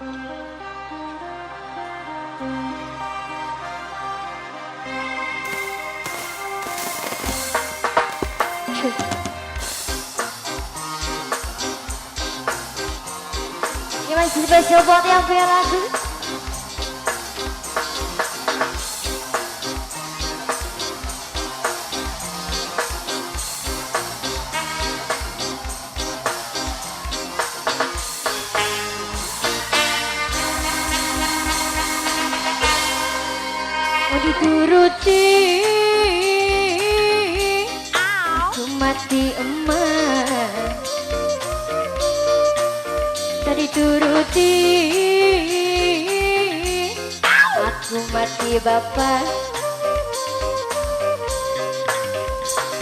Ini masih spesial buat yang punya lagu. Mau dituruti, aku mati emas. Tadi turuti, aku mati bapak.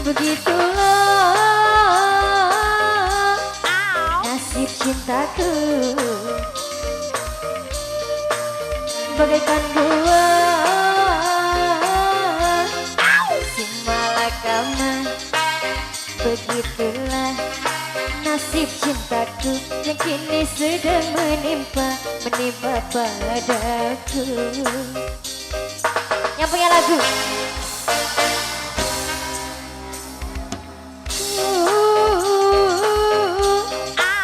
Begitulah nasib cintaku, bagaikan buah si malakama. Begitulah nasib cintaku yang kini sedang menimpa padaku. Yang punya lagu.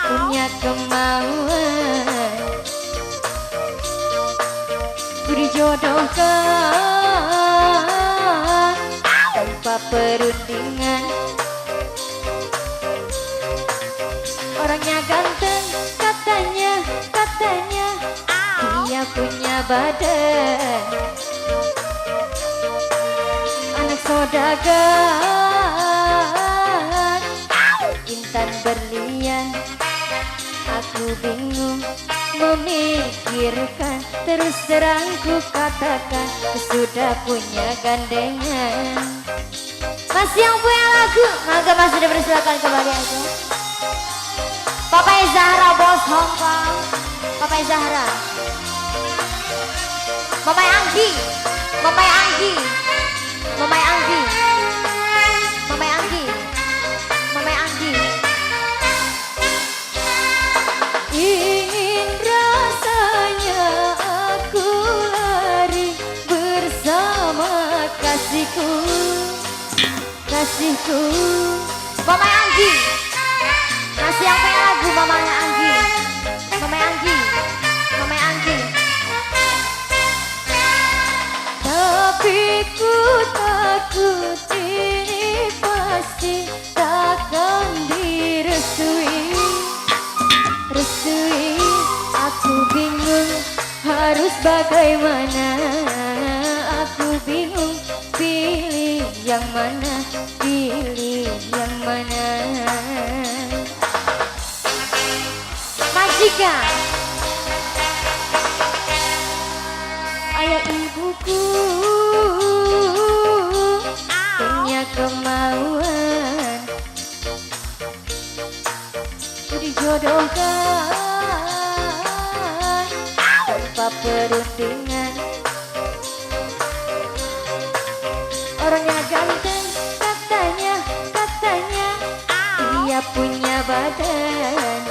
Punya kemauan ku dijodohkan tanpa perundingan. Orangnya ganteng, katanya dia punya badan. Anak saudagar, intan berlian. Aku bingung memikirkan, terus terang ku katakan sudah punya gandengan. Masih yang punya lagu, maka masih dipersilakan kembali aja. Papai Zahra bos Hongkong, Papai Zahra, Mamai Anggi, Mamai Anggi, Mamai Anggi, Mamai Anggi, Mamai Anggi. Ingin rasanya aku lari bersama kasihku, kasihku. Mamai Anggi. Masih yang punya lagu mamanya Anggi, Mamai Anggi, Mamai Anggi. Tapi ku takut ini pasti takkan direstui, restui. Aku bingung harus bagaimana. Aku bingung pilih yang mana, pilih yang mana. Majikan, ayah ibuku punya kemauan ku dijodohkan tanpa perundingan. Orangnya ganteng, katanya dia punya badan.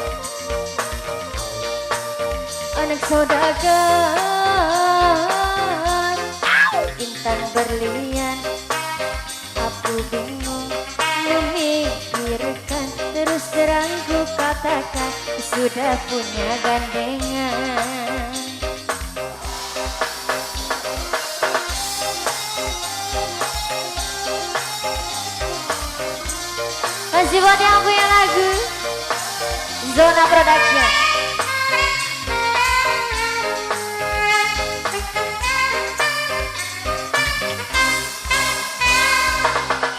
Anak saudagar, intan berlian. Aku bingung memikirkan, terus terang ku katakan sudah punya gandengan. Masih buat yang punya lagu Zona Production.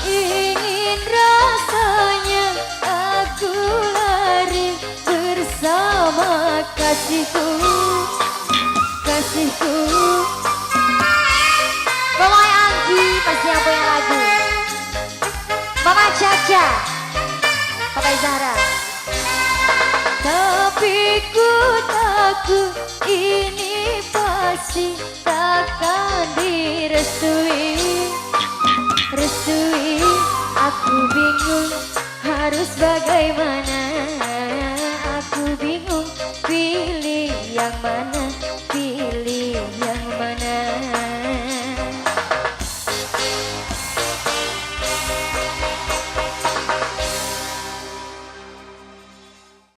Ingin rasanya aku lari bersama kasihku, kasihku. Mama Anggi pasti yang punya lagu. Mama Caca, Papai Zahra. Tapi ku takut ini pasti takkan direstui, restui. Aku bingung harus bagaimana. Aku bingung pilih yang mana.